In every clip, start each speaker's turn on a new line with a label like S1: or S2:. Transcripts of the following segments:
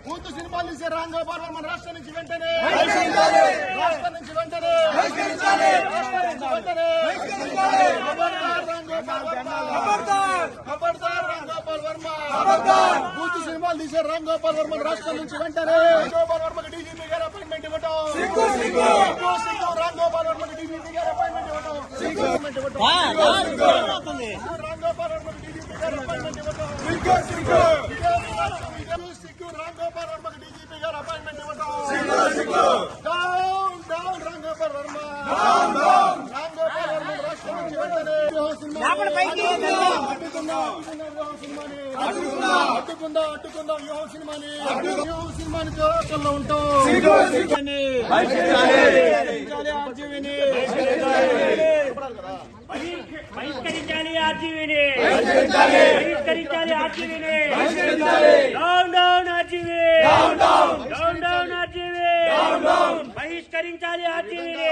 S1: పూర్తి సినిమాలు తీసే రాంగోపాల్ వర్మ రాష్ట్రం నుంచి వెంటనే పూర్తి సినిమాలు తీసే రాంగోపాల్ వర్మ రాష్ట్రం నుంచి వెంటనే రాంగోపాల్ వర్మకి డీజీపీ గారు అపాయింట్మెంట్ ఇవ్వటం రాంగోపాల్ వర్మకి డీజీపీ గారు అపాయింట్మెంట్ ఇవ్వటం రాంగోపాల్ వర్మకి డీజీపీ గారు అపాయింట్మెంట్ ఇవ్వటం రాంగోపాల్ వర్మకి డీజీపీ గారు అపాయింట్మెంట్ ఇవ్వటం డౌన్ రాంగోపాల్ వర్మ రాంగోపాల్ వర్మ రాష్ట్రం నుంచి వెంటనే అడ్డుకుందాం వ్యూహం సినిమాని పోరాటంలో ఉంటాం.
S2: బహిష్కరించాలి ఆర్జీవీని బహిష్కరించాలి ఆర్జీవీని down down RGV down down RGV బహిష్కరించాలి ఆర్జీవీని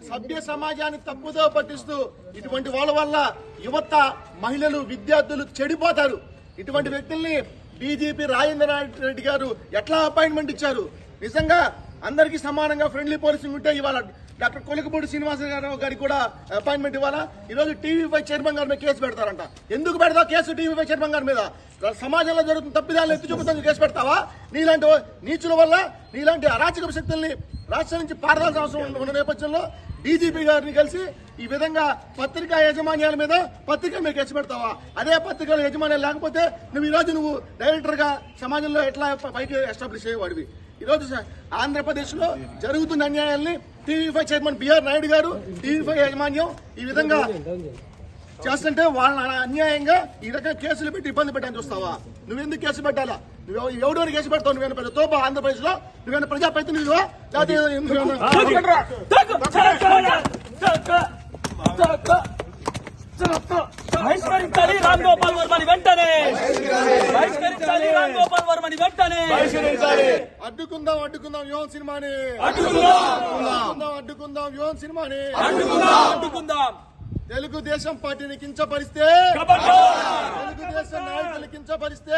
S1: సభ్య సమాజాన్ని తప్పుదో పట్టిస్తూ ఇటువంటి వాళ్ళ వల్ల యువత మహిళలు విద్యార్థులు చెడిపోతారు. ఇటువంటి వ్యక్తుల్ని డీజీపీ రాజేంద్ర రెడ్డి గారు ఎట్లా అపాయింట్మెంట్ ఇచ్చారు? నిజంగా అందరికీ సమానంగా ఫ్రెండ్లీ పోలీసింగ్ ఉంటే ఇవాళ డాక్టర్ కొలకపూడి శ్రీనివాసరావు గారికి కూడా అపాయింట్మెంట్ ఇవ్వాలా? ఈరోజు టీవీ5 చైర్మన్ గారి మీద కేసు పెడతారంట. ఎందుకు పెడతావు కేసు టీవీ5 చైర్మన్ గారి మీద? సమాజంలో జరుగుతున్న తప్పిదాలను ఎత్తి చూపుతానికి కేసు పెడతావా? నీలాంటి నీచుల వల్ల నీలాంటి అరాచక శక్తుల్ని రాష్ట్రం నుంచి పారదాల్సిన అవసరం ఉన్న నేపథ్యంలో డీజీపీ గారిని కలిసి ఈ విధంగా పత్రికా యాజమాన్యాల మీద పత్రికల మీద కేసు పెడతావా? అదే పత్రికల యాజమాన్యాలు లేకపోతే నువ్వు ఈరోజు నువ్వు డైరెక్టర్ గా సమాజంలో ఎట్లా పైకి ఎస్టాబ్లిష్ అయ్యేవాడివి? ఈరోజు ఆంధ్రప్రదేశ్ లో జరుగుతున్న అన్యాయాల్ని టీవీ5 చైర్మన్ బిఆర్ నాయుడు గారు టీవీ5 యాజమాన్యం ఈ విధంగా చేస్తుంటే వాళ్ళ అన్యాయంగా ఈ రకంగా కేసులు పెట్టి ఇబ్బంది పెట్టని చూస్తావా? నువ్వెందుకు కేసు పెట్టాలా? నువ్వు ఎవడో కేసు పెడతావు? నువ్వేనా పెద్ద తోప ఆంధ్రప్రదేశ్ లో? నువ్వేనా ప్రజాప్రతినిధివా?
S2: బహిష్కరించాలి రాంగోపాల్ వర్మని వెంటనే బహిష్కరించాలి రాంగోపాల్ వర్మని వెంటనే
S1: అడ్డుకుందాం వ్యూహం సినిమాని అడ్డుకుందాం వ్యూహం సినిమాని
S2: అడ్డుకుందాం.
S1: తెలుగుదేశం పార్టీని కించపరిస్తే, తెలుగుదేశం నాయకులు కించపరిస్తే,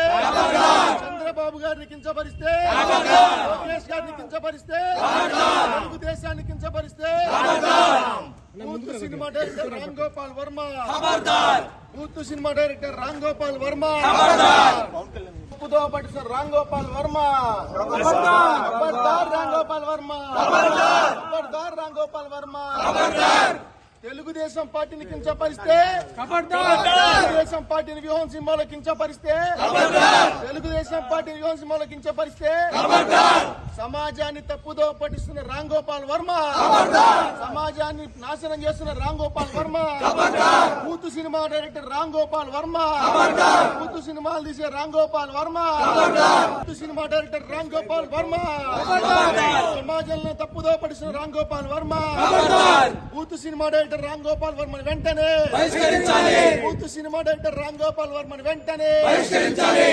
S1: చంద్రబాబు గారిని కించపరిస్తే, లోకేష్ గారిని కించపరిస్తే, తెలుగుదేశాన్ని కించపరిస్తే బూత్ సినిమా డైరెక్టర్ రాంగోపాల్ వర్మ బూత్ సినిమా డైరెక్టర్ రాంగోపాల్ వర్మ తప్పుదో పట్టిన రాంగోపాల్ వర్మ రాంగోపాల్ వర్మ రాంగోపాల్ వర్మ తెలుగుదేశం పార్టీని కించపరిస్తే, తెలుగుదేశం పార్టీని వ్యూహం సింహాలో కించపరిస్తే, తెలుగుదేశం పార్టీ వ్యూహం సింహాలో కించపరిస్తే సమాజాన్ని తప్పుదో పట్టిస్తున్న రాంగోపాల్ వర్మ, సమాజాన్ని నాశనం చేస్తున్న రాంగోపాల్ వర్మ, బూత్ సినిమా డైరెక్టర్ రాంగోపాల్ వర్మ, బూత్ సినిమాలు తీసే రాంగోపాల్ వర్మ, బూత్ సినిమా డైరెక్టర్ రాంగోపాల్ వర్మ, సమాజంలో తప్పుదో పట్టిస్తున్న రాంగోపాల్ వర్మ, బూత్ సినిమా డైరెక్టర్ రాంగోపాల్ వర్మని వెంటనే బహిష్కరించాలి. బూత్ సినిమా డైరెక్టర్ రాంగోపాల్ వర్మని వెంటనే బహిష్కరించాలి.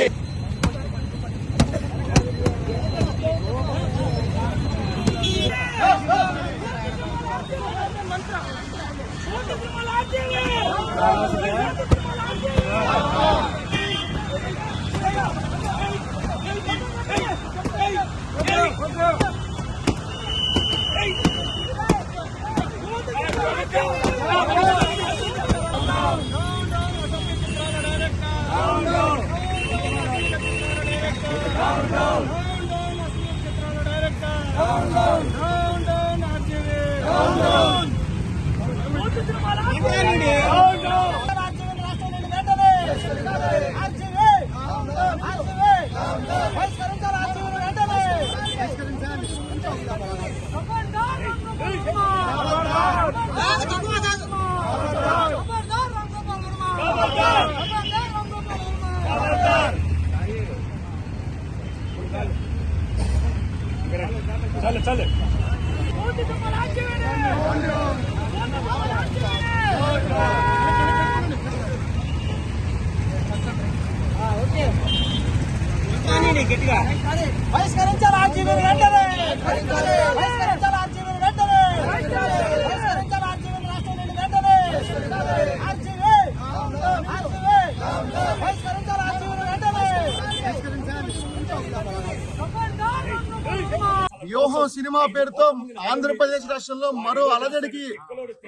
S1: పేరుతో ఆంధ్రప్రదేశ్ రాష్ట్రంలో మరో అలజడికి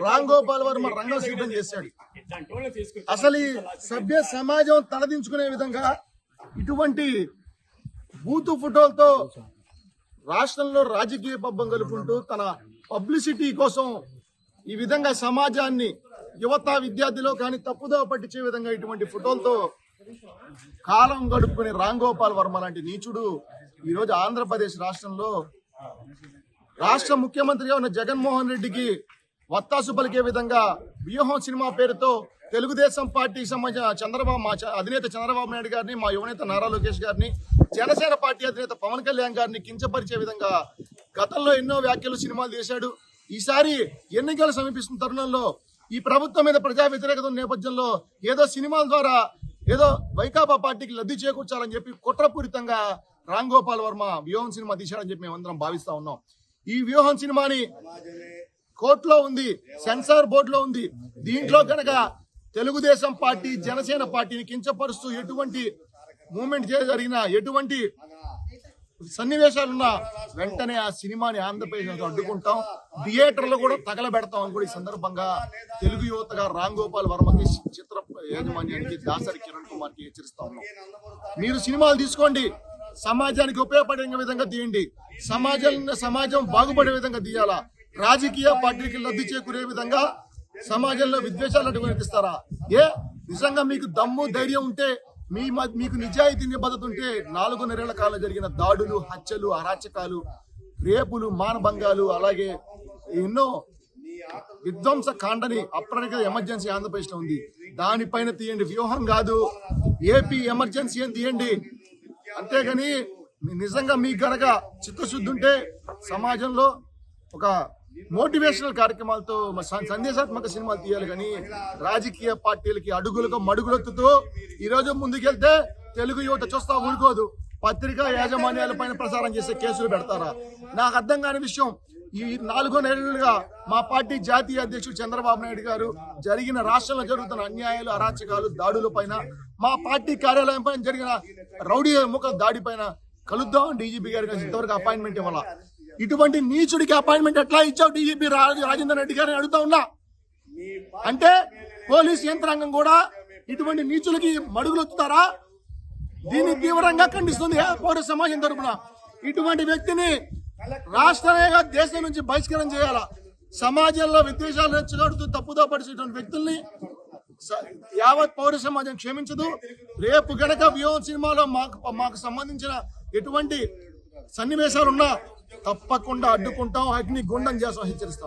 S1: రామ్ గోపాల్ వర్మ రంగం సిద్ధం చేశాడు. అసలు ఈ సభ్య సమాజం తలదించుకునే విధంగా ఇటువంటి బూతు ఫోటోలతో రాష్ట్రంలో రాజకీయ పబ్బం కలుపుకుంటూ తన పబ్లిసిటీ కోసం ఈ విధంగా సమాజాన్ని యువత విద్యార్థులు కానీ తప్పుదోవ పట్టించే విధంగా ఇటువంటి ఫోటోలతో కాలం గడుపుకునే రామ్ గోపాల్ వర్మ లాంటి నీచుడు ఈరోజు ఆంధ్రప్రదేశ్ రాష్ట్రంలో రాష్ట్ర ముఖ్యమంత్రిగా ఉన్న జగన్మోహన్ రెడ్డికి వత్తాసు పలికే విధంగా వ్యూహం సినిమా పేరుతో తెలుగుదేశం పార్టీకి సంబంధించిన అధినేత చంద్రబాబు నాయుడు గారిని, మా యువనేత నారా లోకేష్ గారిని, జనసేన పార్టీ అధినేత పవన్ కళ్యాణ్ గారిని కించపరిచే విధంగా గతంలో ఎన్నో వ్యాఖ్యలు సినిమాలు చేశాడు. ఈసారి ఎన్నికలు సమీపిస్తున్న తరుణంలో ఈ ప్రభుత్వం మీద ప్రజా వ్యతిరేకత నేపథ్యంలో ఏదో సినిమాల ద్వారా ఏదో వైకాపా పార్టీకి లబ్ధి చేకూర్చాలని చెప్పి కుట్రపూరితంగా రామ్ గోపాల్ వర్మ వ్యూహం సినిమా తీశాడని చెప్పి మేమందరం భావిస్తా ఉన్నాం. ఈ వ్యూహం సినిమాని కోర్టులో ఉంది, సెన్సార్ బోర్డులో ఉంది. దీంట్లో కనుక తెలుగుదేశం పార్టీ, జనసేన పార్టీని కించపరుస్తూ ఎటువంటి మూమెంట్ జరిగినా, ఎటువంటి సన్నివేశాలున్నా వెంటనే ఆ సినిమాని ఆంధ్రప్రదేశ్ అడ్డుకుంటాం, థియేటర్లు కూడా తగలబెడతాం అని కూడా ఈ సందర్భంగా తెలుగు యువతగా రామ్ గోపాల్ వర్మకి, చిత్ర యాజమాన్యానికి, దాసరి కిరణ్ కుమార్ కి హెచ్చరిస్తా ఉన్నాం. మీరు సినిమాలు తీసుకోండి, సమాజానికి ఉపయోగపడే విధంగా తీయండి, సమాజం బాగుపడే విధంగా తీయాలా. రాజకీయ పార్టీకి లబ్ధి చేకూరే విధంగా సమాజంలో విద్వేషాలు అడ్డుకొనిపిస్తారా? నిజంగా మీకు దమ్ము ధైర్యం ఉంటే, మీకు నిజాయితీ నిబద్ధత ఉంటే 4.5 కాలం జరిగిన దాడులు, హత్యలు, అరాచకాలు, రేపులు, మానభంగాలు, అలాగే ఎన్నో విధ్వంస కాండని అప్రకటిత ఎమర్జెన్సీ ఆంధ్రప్రదేశ్ లో ఉంది, దానిపైన తీయండి. వ్యూహం కాదు, ఏపీ ఎమర్జెన్సీ అని తీయండి. అంతేగాని నిజంగా మీకు గనక చిత్తశుద్ధి ఉంటే సమాజంలో ఒక మోటివేషనల్ కార్యక్రమాలతో సందేశాత్మక సినిమాలు తీయాలి. కానీ రాజకీయ పార్టీలకి అడుగులకు మడుగులెత్తుతూ ఈ రోజు ముందుకెళ్తే తెలుగు యువత చూస్తా ఊరుకోదు. పత్రికా యాజమాన్యాల పైన ప్రసారం చేసే కేసులు పెడతారా? నాకు అర్థం కాని విషయం, ఈ 4 మా పార్టీ జాతీయ అధ్యక్షుడు చంద్రబాబు నాయుడు గారు జరిగిన రాష్ట్రంలో జరుగుతున్న అన్యాయాలు, అరాచకాలు, దాడుల పైన, మా పార్టీ కార్యాలయం పైన జరిగిన రౌడీ ముఖ దాడి పైన కలుద్దాం డీజీపీ గారికి ఇంతవరకు అపాయింట్మెంట్ ఇవ్వాలా? ఇటువంటి నీచుడికి అపాయింట్మెంట్ ఎట్లా ఇచ్చావు డీజీపీ రాజేందర్ రెడ్డి గారిని అడుగుతా ఉన్నా. అంటే పోలీస్ యంత్రాంగం కూడా ఇటువంటి నీచులకి మడుగులొత్తుతారా? దీన్ని తీవ్రంగా ఖండిస్తుంది పౌర సమాజం తరపున. ఇటువంటి వ్యక్తిని రాష్ట్రమే దేశం నుంచి బహిష్కరణ చేయాలా. సమాజంలో విద్వేషాలు రెచ్చగొడుతూ తప్పుదో పడిచేటువంటి వ్యక్తుల్ని యావత్ పౌర సమాజం క్షమించదు. రేపు గనక వ్యూహం సినిమాలో మాకు సంబంధించిన ఎటువంటి సన్నివేశాలున్నా తప్పకుండా అడ్డుకుంటాం, అగ్ని గుండం చేస్తాం, హెచ్చరిస్తాం.